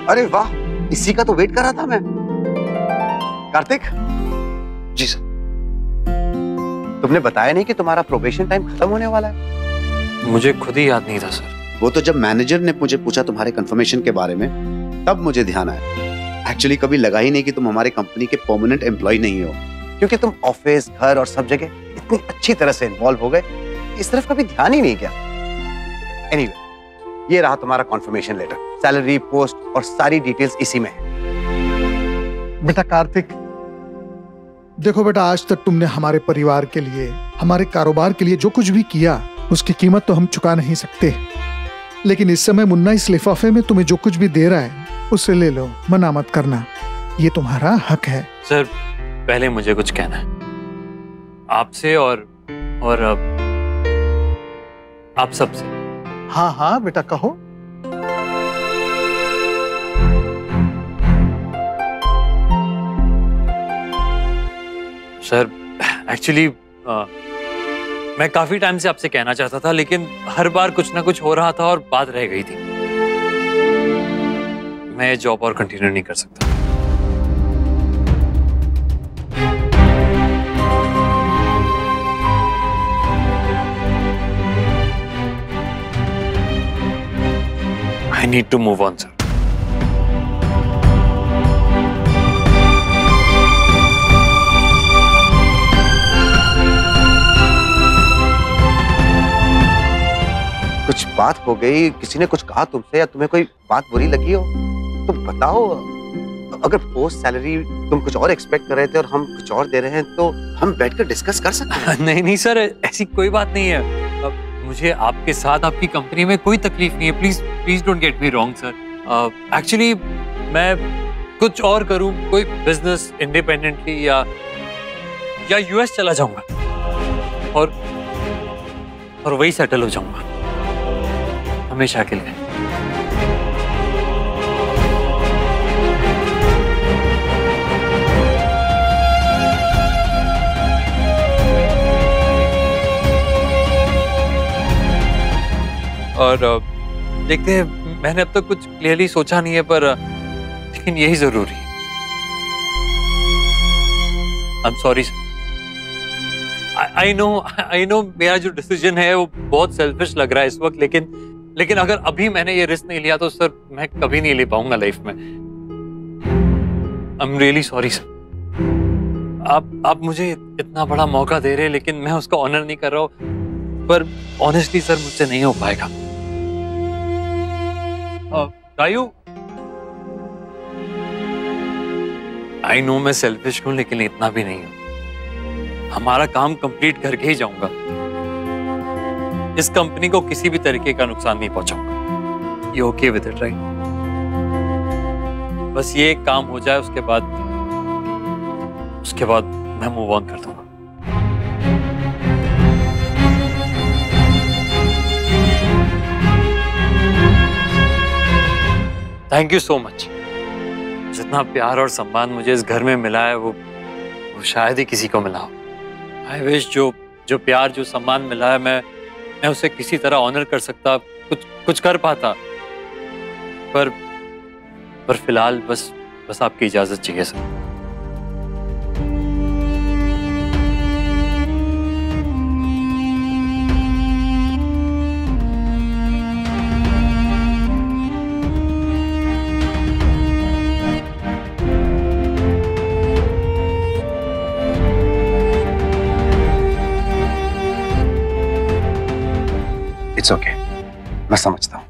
अरे वाह, इसी का तो वेट कर रहा था मैं। कार्तिक। जी सर। तुमने बताया नहीं कि तुम्हारा प्रोबेशन टाइम खत्म होने वाला है? मुझे खुद ही याद नहीं था सर। वो तो जब मैनेजर ने मुझे पूछा तुम्हारे कंफर्मेशन के बारे में, तब मुझे ध्यान आया। एक्चुअली कभी लगा ही नहीं कि तुम हमारी कंपनी के परमानेंट एम्प्लॉय नहीं हो, क्योंकि तुम ऑफिस, घर और सब जगह इतनी अच्छी तरह से इन्वॉल्व हो गए, इस तरफ कभी ध्यान ही नहीं किया। एनीवे, ये रहा तुम्हारा कॉन्फर्मेशन लेटर। सैलरी, पोस्ट और सारी डिटेल्स इसी में है। बेटा कार्तिक, देखो बेटा, आज तक तुमने हमारे परिवार के लिए, हमारे कारोबार के लिए जो कुछ भी किया, उसकी कीमत तो हम चुका नहीं सकते। लेकिन इस समय मुन्ना इस लिफाफे में तुम्हें जो कुछ भी दे रहा है, उसे ले लो, मना मत करना, ये तुम्हारा हक है। सर, पहले मुझे कुछ कहना है आपसे और आप सबसे। हाँ हाँ बेटा, कहो। सर, एक्चुअली मैं काफी टाइम से आपसे कहना चाहता था, लेकिन हर बार कुछ ना कुछ हो रहा था और बात रह गई थी। मैं जॉब और कंटिन्यू नहीं कर सकता। I need to move on, sir. कुछ बात हो गई, किसी ने कुछ कहा तुमसे, या तुम्हें कोई बात बुरी लगी हो तो बताओ। अगर पोस्ट सैलरी तुम कुछ और एक्सपेक्ट कर रहे थे और हम कुछ और दे रहे हैं, तो हम बैठकर डिस्कस कर सकते हैं। नहीं नहीं सर, ऐसी कोई बात नहीं है। मुझे आपके साथ, आपकी कंपनी में कोई तकलीफ नहीं है। Please please don't get me wrong sir. Actually मैं कुछ और करूं, कोई बिजनेस इंडिपेंडेंटली या यूएस चला जाऊंगा और वही सेटल हो जाऊंगा हमेशा के लिए। और देखते हैं, मैंने अब तक कुछ क्लियरली सोचा नहीं है, पर लेकिन यही जरूरी है। I am sorry sir. I know मेरा जो डिसीजन है वो बहुत सेल्फिश लग रहा है इस वक्त, लेकिन अगर अभी मैंने ये रिस्क नहीं लिया तो सर मैं कभी नहीं ले पाऊंगा लाइफ में। I am really sorry sir. आप मुझे इतना बड़ा मौका दे रहे हैं, लेकिन मैं उसका ऑनर नहीं कर रहा हूं। पर ऑनेस्टली सर, मुझसे नहीं हो पाएगा। गायू, आई नो मैं सेल्फिश हूं, लेकिन इतना भी नहीं हूं। हमारा काम कंप्लीट करके ही जाऊंगा। इस कंपनी को किसी भी तरीके का नुकसान नहीं पहुंचाऊंगा। You okay with it, right? बस ये एक काम हो जाए, उसके बाद मैं मूव ऑन कर दूंगा। Thank you so much. जितना प्यार और सम्मान मुझे इस घर में मिला है, वो शायद ही किसी को मिला हो। आई विश जो प्यार, जो सम्मान मिला है, मैं उसे किसी तरह ऑनर कर सकता, कुछ कर पाता। पर फिलहाल बस आपकी इजाजत चाहिए सर। इट्स ओके, मैं समझता हूँ।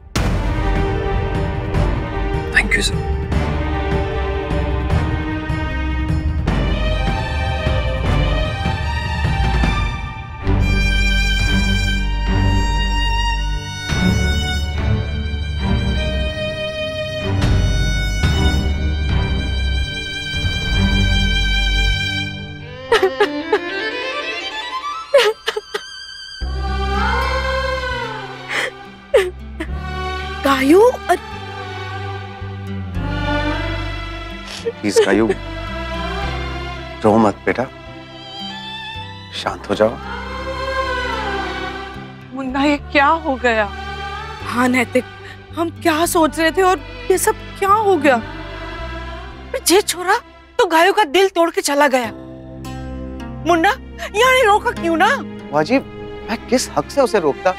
Thank you sir. Gayu, please Gayu, रो मत बेटा, शांत हो जाओ। मुन्ना, ये क्या हो गया? हाँ नैतिक, हम क्या सोच रहे थे और ये सब क्या हो गया? जे छोरा तो गायों का दिल तोड़ के चला गया। मुन्ना यहाँ रोका क्यों ना? वाजी, मैं किस हक से उसे रोकता?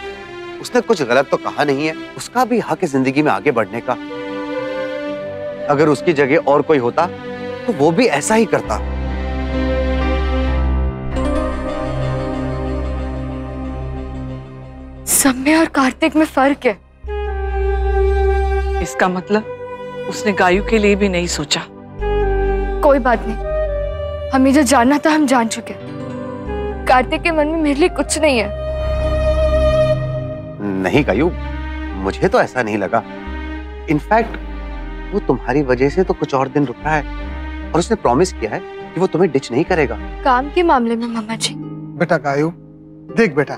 उसने कुछ गलत तो कहा नहीं है। उसका भी हक है जिंदगी में आगे बढ़ने का। अगर उसकी जगह और कोई होता तो वो भी ऐसा ही करता। सम्य और कार्तिक में फर्क है। इसका मतलब उसने गायों के लिए भी नहीं सोचा। कोई बात नहीं, हमें जो जानना था हम जान चुके। कार्तिक के मन में मेरे लिए कुछ नहीं है। नहीं गायू, मुझे तो ऐसा नहीं लगा। इनफैक्ट वो तुम्हारी वजह से तो कुछ और दिन रुक रहा है और उसने प्रॉमिस किया है कि वो तुम्हें डिच नहीं करेगा। काम के मामले में मामा जी। बेटा गायू, देख बेटा,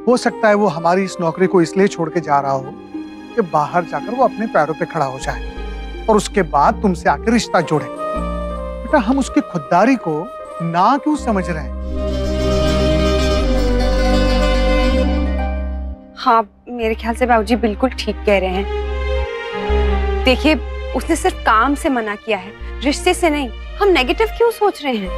हो सकता है वो हमारी इस नौकरी को इसलिए छोड़ के जा रहा हो कि बाहर जाकर वो अपने पैरों पे खड़ा हो जाए और उसके बाद तुमसे आकर रिश्ता जोड़े। बेटा, हम उसकी खुददारी को ना क्यों समझ रहे हैं? हाँ, मेरे ख्याल से बाबूजी बिल्कुल ठीक कह रहे हैं। देखिए, उसने सिर्फ काम से मना किया है, रिश्ते से नहीं। हम नेगेटिव क्यों सोच रहे हैं?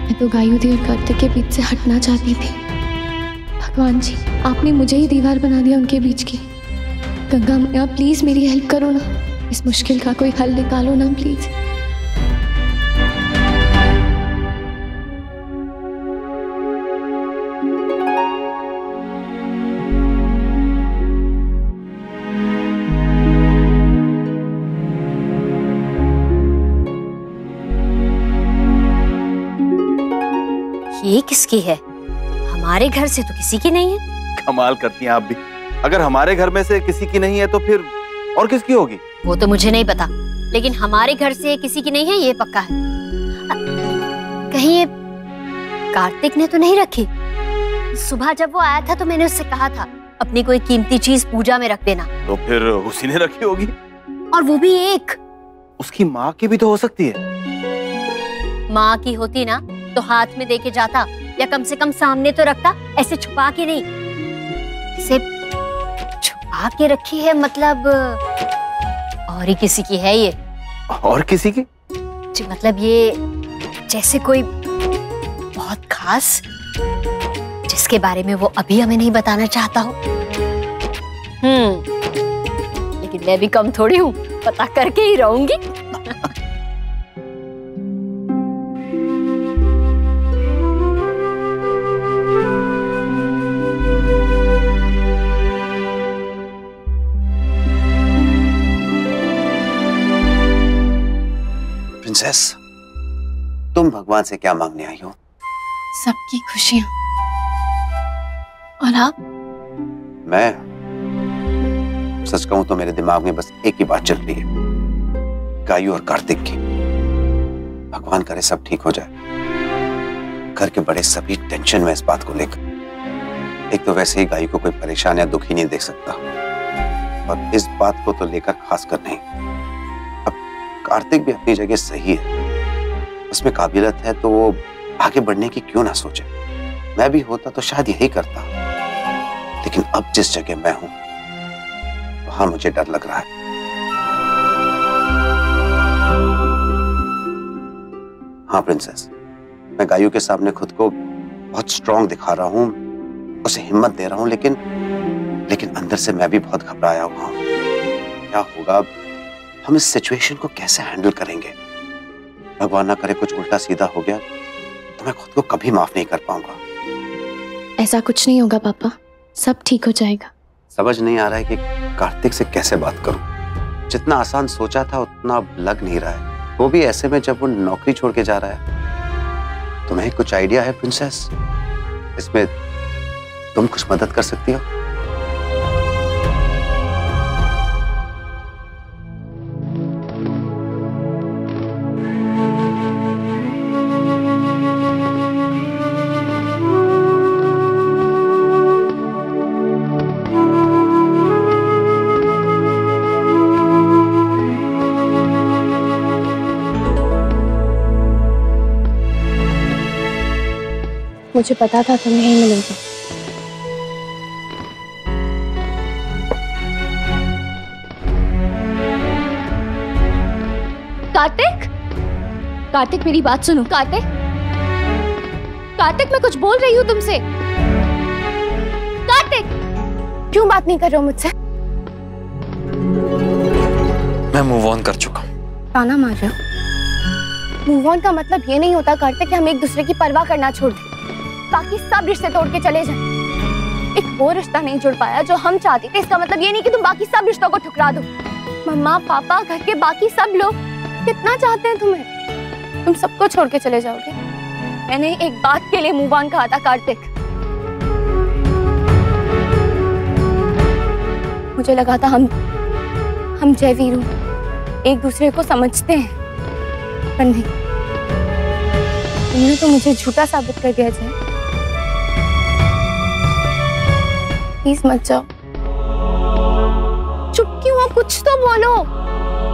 मैं तो गायू दी और कार्तिक के बीच से हटना चाहती थी। भगवान जी, आपने मुझे ही दीवार बना दिया उनके बीच की। गंगा मैया, प्लीज मेरी हेल्प करो ना। इस मुश्किल का कोई हल निकालो ना प्लीज। ये किसकी है? हमारे घर से तो किसी की नहीं है। कमाल करती हैं आप भी। अगर हमारे घर में से किसी की नहीं है तो फिर और किसकी होगी? वो तो मुझे नहीं पता, लेकिन हमारे घर से किसी की नहीं है ये पक्का है। कहीं ये कार्तिक ने तो नहीं रखी? सुबह जब वो आया था तो मैंने उससे कहा था अपनी कोई कीमती चीज पूजा में रख देना। तो फिर उसी ने रखी होगी। और वो भी एक। उसकी माँ की भी तो हो सकती है। माँ की होती ना तो हाथ में देके जाता, या कम से कम सामने तो रखता, ऐसे छुपा के नहीं। इसे छुपा के रखी है मतलब और ही किसी की है ये। और किसी की? जी मतलब ये जैसे कोई बहुत खास, जिसके बारे में वो अभी हमें नहीं बताना चाहता हो। लेकिन मैं भी कम थोड़ी हूँ, पता करके ही रहूंगी। प्रिंसेस, तुम भगवान से क्या मांगने आई हो? सबकी खुशियां। और आप? मैं सच कहूं तो मेरे दिमाग में बस एक ही बात चल रही है, गायू और कार्तिक की। भगवान करे सब ठीक हो जाए। घर के बड़े सभी टेंशन में इस बात को लेकर। एक तो वैसे ही गायू को कोई परेशान या दुखी नहीं देख सकता, और इस बात को तो लेकर खासकर नहीं। अब कार्तिक भी अपनी जगह सही है, उसमें काबिलियत है, तो वो आगे बढ़ने की क्यों ना सोचे। मैं भी होता तो शायद यही करता, लेकिन अब जिस जगह मैं हूं वहां मुझे डर लग रहा है। हाँ प्रिंसेस, मैं गायू के सामने खुद को बहुत स्ट्रांग दिखा रहा हूं, उसे हिम्मत दे रहा हूं, लेकिन अंदर से मैं भी बहुत घबराया हुआ हूं। क्या होगा, हम इस सिचुएशन को कैसे हैंडल करेंगे? भगवान ना करे कुछ उल्टा सीधा हो गया तो मैं खुद को कभी माफ नहीं कर पाऊंगा। ऐसा कुछ नहीं होगा पापा, सब ठीक हो जाएगा। समझ नहीं आ रहा है कि कार्तिक से कैसे बात करूं। जितना आसान सोचा था उतना लग नहीं रहा है, वो भी ऐसे में जब वो नौकरी छोड़ के जा रहा है। तुम्हें कुछ आइडिया है प्रिंसेस? इसमें तुम कुछ मदद कर सकती हो? मुझे पता था तुम यहीं मिलोगे। कार्तिक, कार्तिक मेरी बात सुनो। कार्तिक, कार्तिक मैं कुछ बोल रही हूँ तुमसे। कार्तिक, क्यों बात नहीं कर रहे हो मुझसे? मैं मूव ऑन कर चुका हूँ। ताना मार रहे हो? मूव ऑन का मतलब ये नहीं होता कार्तिक कि हम एक दूसरे की परवाह करना छोड़ दें, बाकी सब रिश्ते तोड़ के चले जाएं। एक वो रिश्ता नहीं जुड़ पाया जो हम चाहते थे, इसका मतलब ये नहीं कि तुम बाकी सब रिश्तों को ठुकरा दो। मम्मा पापा घर के बाकी सब लोग कितना चाहते हैं तुम्हें, तुम सबको छोड़ के चले जाओगे? मैंने एक बात के लिए मूव ऑन कहा था कार्तिक। मुझे लगा था हम जय वीरू एक दूसरे को समझते हैं, पर नहीं, तुमने तो मुझे झूठा साबित कर दिया जय। प्लीज मत जाओ। चुप क्यों हो? कुछ तो बोलो।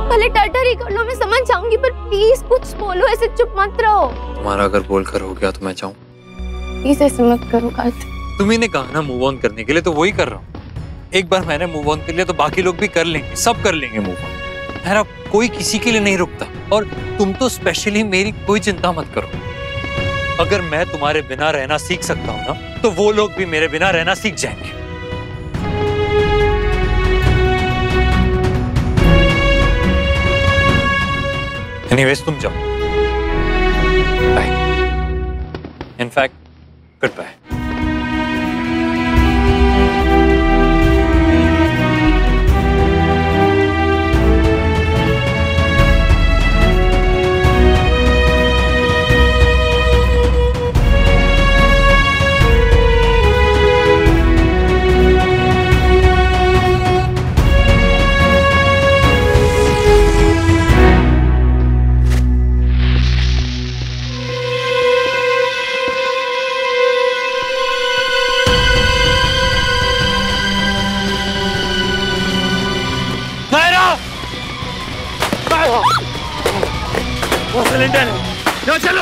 भले टर्टर ही कर लो, मैं समझ जाऊंगी, पर प्लीज कुछ बोलो, ऐसे चुप मत रहो। तुम्हारा अगर बोलकर हो गया तो मैं जाऊं? प्लीज ऐसे मत करो कार्तिक। तुम्ही ने कहा ना मूव ऑन करने के लिए, तो वही कर रहा हूँ। एक बार मैंने मूव ऑन कर लिया तो बाकी लोग भी कर लेंगे, सब कर लेंगे मूव ऑन। मेरा कोई किसी के लिए नहीं रुकता, और तुम तो स्पेशली मेरी कोई चिंता मत करो। अगर मैं तुम्हारे बिना रहना सीख सकता हूँ ना, तो वो लोग भी मेरे बिना रहना सीख जाएंगे। एनीवेज तुम जाओ, बाय। In fact good bye. वो सिलेंडर है, जाओ चलो।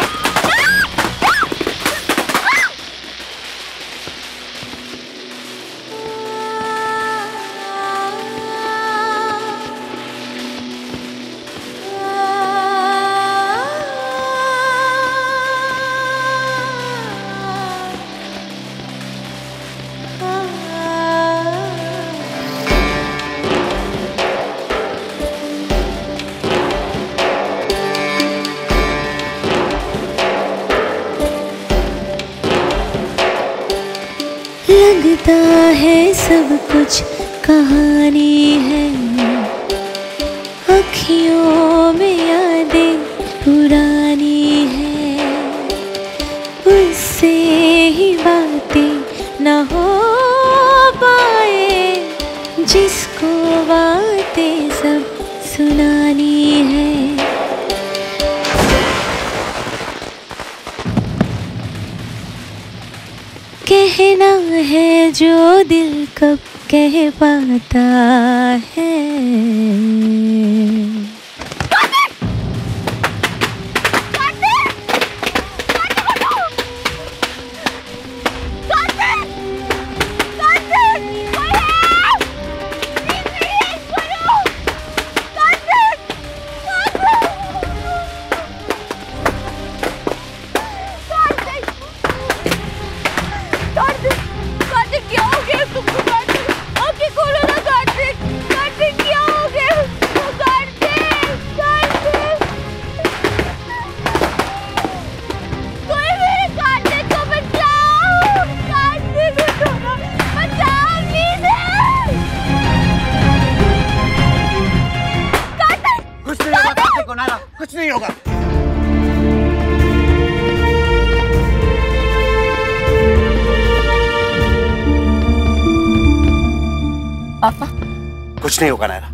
लगता है सब कुछ कहानी है, अखियों में यादें पुरानी है, उससे ही बातें न हो पाए, जिसको बातें सब सुनानी है। कहना है जो दिल कब कह पाता है। कुछ नहीं होगा। पापा कुछ नहीं होगा नायरा।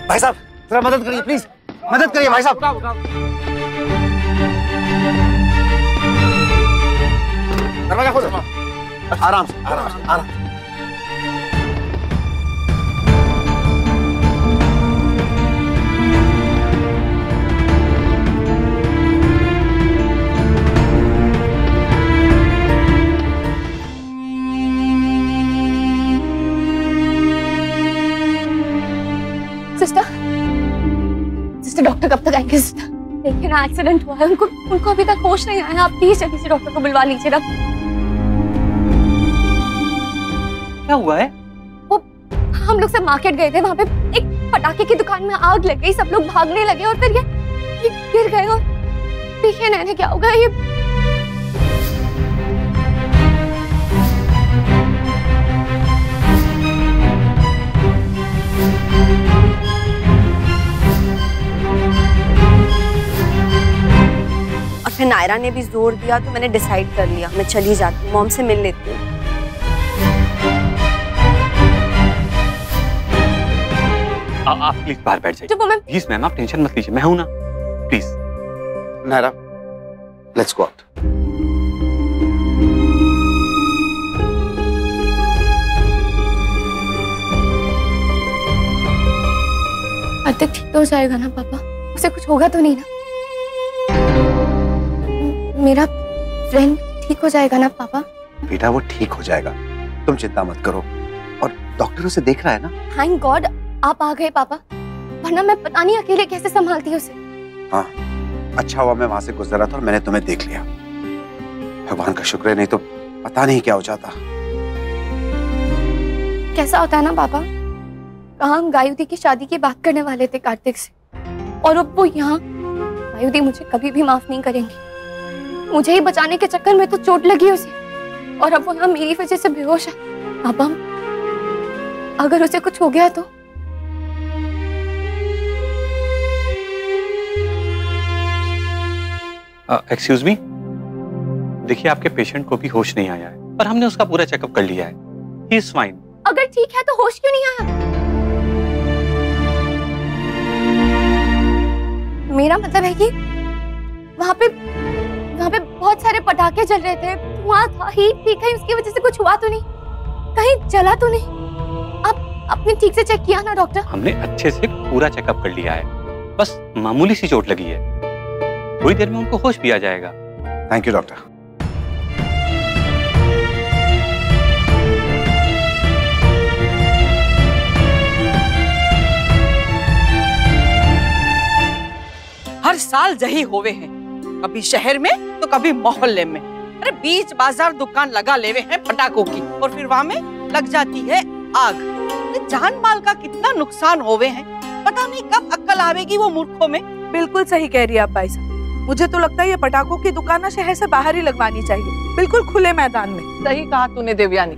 भाई साहब जरा मदद करिए प्लीज, मदद करिए भाई साहब। दरवाजा खोलो। आराम से आराम से आराम से। सिस्टर डॉक्टर कब तक आएंगे सिस्टर? देखिए ना एक्सीडेंट हुआ है, उनको अभी तक होश नहीं आया। आप प्लीज जल्दी से डॉक्टर को बुलवा लीजिए ना। क्या हुआ है? वो हम लोग सब मार्केट गए थे, वहाँ पे एक पटाखे की दुकान में आग लग गई, सब लोग भागने लगे और फिर ये गिर गए और देखिए नैने क्या होगा ये। फिर नायरा ने भी जोर दिया तो मैंने डिसाइड कर लिया मैं चली जाती हूँ, मॉम से मिल लेती हूँ। आप प्लीज बाहर बैठ जाइए। प्लीज मैम आप टेंशन मत लीजिए, मैं हूं ना, please. Naira, let's go out. Kartik ठीक तो हो जाएगा ना पापा? उसे कुछ होगा तो नहीं ना? मेरा फ्रेंड ठीक हो जाएगा ना पापा? बेटा वो ठीक हो जाएगा, तुम चिंता मत करो। और डॉक्टर उसे देख रहा है ना। थैंक गॉड आप आ गए पापा, वरना मैं पता नहीं अकेले कैसे संभालती उसे। हाँ अच्छा हुआ मैं वहां से गुजरा था और मैंने तुम्हें देख लिया। भगवान का शुक्र है, नहीं तो पता नहीं क्या हो जाता। कैसा होता है ना पापा, हम गायुदी की शादी की बात करने वाले थे कार्तिक से, और अब वो यहाँ। गायुदी मुझे कभी भी माफ नहीं करेंगी। मुझे ही बचाने के चक्कर में तो चोट लगी उसे, और अब वो यहाँ मेरी वजह से बेहोश है। पापा अगर उसे कुछ हो गया तो? एक्सक्यूज मी, देखिए आपके पेशेंट को भी होश नहीं आया है, पर हमने उसका पूरा चेकअप कर लिया है, ही इज फाइन। अगर ठीक है तो होश क्यों नहीं आया? मेरा मतलब है कि वहाँ पे बहुत सारे पटाखे जल रहे थे, धुआं था, हीट थी, कहीं उसकी वजह से कुछ हुआ तो नहीं? कहीं जला तो नहीं? आपने ठीक से चेक किया ना डॉक्टर? हमने अच्छे से पूरा चेकअप कर लिया है, बस मामूली सी चोट लगी है, थोड़ी देर में उनको होश भी आ जाएगा। Thank you doctor. हर साल यही होवे हैं, कभी शहर में तो कभी मोहल्ले में। अरे बीच बाजार दुकान लगा लेवे हैं पटाखों की, और फिर वहाँ में लग जाती है आग। जान माल का कितना नुकसान होवे हैं, पता नहीं कब अक्ल आवेगी वो मूर्खों में। बिल्कुल सही कह रही है आप भाई साहब, मुझे तो लगता है ये पटाखों की दुकान ना शहर से बाहर ही लगवानी चाहिए, बिल्कुल खुले मैदान में। सही कहा तूने देवयानी,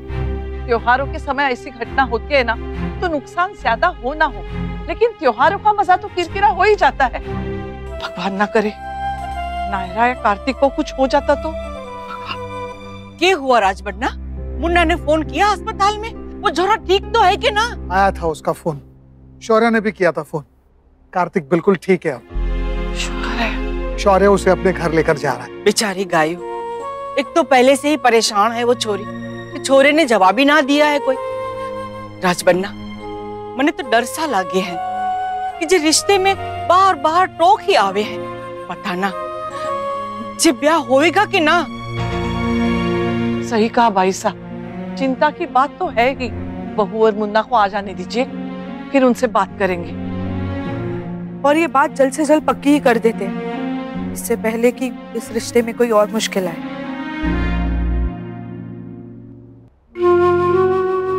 त्योहारों के समय ऐसी घटना होती है ना तो नुकसान ज्यादा हो ना हो, लेकिन त्योहारों का मजा तो किरकिरा हो ही जाता है। भगवान ना करे नायरा या कार्तिक को कुछ हो जाता तो। क्या हुआ राजबन्ना? मुन्ना ने फोन किया अस्पताल में, वो जोरा ठीक तो है कि ना? आया था उसका फोन, शौर्य ने भी किया था फोन। कार्तिक बिल्कुल ठीक है अब। शुक्र है। शौर्य उसे अपने घर लेकर जा रहा है। बेचारी गायू, एक तो पहले से ही परेशान है वो छोरी, छोरे ने जवाब ही ना दिया है कोई। राजबन्ना मने तो डर सा लागे है कि जे रिश्ते में बार बार टोक ही आवे हैं, पता ना जे ब्याह होएगा कि ना। सही कहा भाई साहब, चिंता की बात तो है ही। बहू और मुन्ना को आ जाने दीजिए, फिर उनसे बात करेंगे। और ये बात जल्द से जल्द पक्की ही कर देते हैं, इससे पहले कि इस रिश्ते में कोई और मुश्किल आए।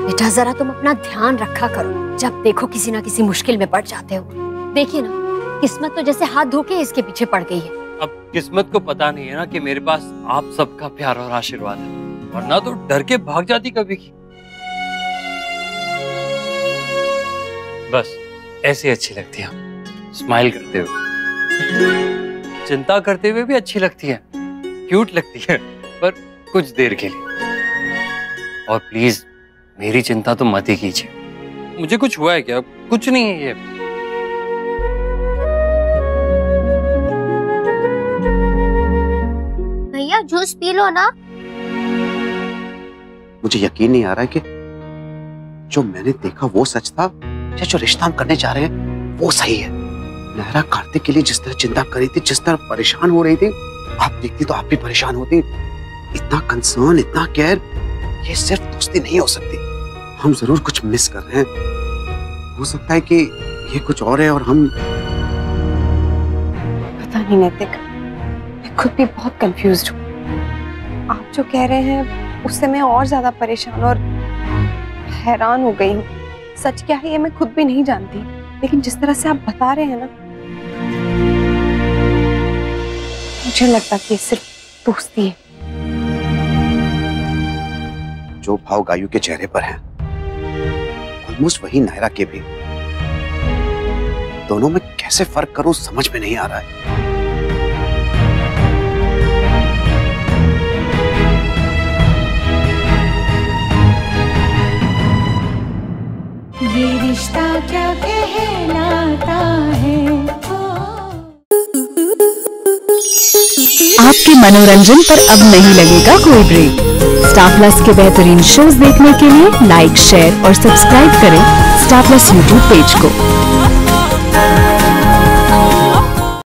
बेटा जरा तुम अपना ध्यान रखा करो, जब देखो किसी ना किसी मुश्किल में पड़ जाते हो। देखिए ना, किस्मत तो जैसे हाथ धो के इसके पीछे पड़ गई है। अब किस्मत को पता नहीं है ना कि मेरे पास आप सबका प्यार और आशीर्वाद है, वरना तो डर के भाग जाती कभी की। बस ऐसे अच्छी लगती है, स्माइल करते हुए, चिंता करते हुए भी अच्छी लगती है, क्यूट लगती है, पर कुछ देर के लिए। और प्लीज मेरी चिंता तो मत ही कीजिए। मुझे कुछ हुआ है क्या? कुछ नहीं है ये। भैया जूस पी लो ना। मुझे यकीन नहीं आ रहा है कि जो मैंने देखा वो सच था या जो रिश्ता हम करने जा रहे हैं वो सही है। नायरा कार्तिक के लिए जिस तरह चिंता करी थी, जिस तरह परेशान हो रही थी, आप देखती तो आप भी परेशान होती। इतना कंसर्न, इतना केयर, ये सिर्फ दोस्ती नहीं हो सकती। हम जरूर कुछ मिस कर रहे हैं। हो सकता है कि ये कुछ और है और हम पता नहीं नैतिक, मैं खुद भी बहुत कंफ्यूज्ड हूँ। आप जो कह रहे हैं उससे मैं और ज्यादा परेशान और हैरान हो गई हूँ। सच क्या है ये मैं खुद भी नहीं जानती, लेकिन जिस तरह से आप बता रहे हैं ना, मुझे लगता कि ये सिर्फ दोस्ती है। जो भाव गायू के चेहरे पर है ऑलमोस्ट वही नायरा के भी। दोनों में कैसे फर्क करूं समझ में नहीं आ रहा है। ये रिश्ता क्या कहलाता है। आपके मनोरंजन पर अब नहीं लगेगा कोई ब्रेक। स्टार प्लस के बेहतरीन शोज देखने के लिए लाइक, शेयर और सब्सक्राइब करें स्टार प्लस यूट्यूब पेज को।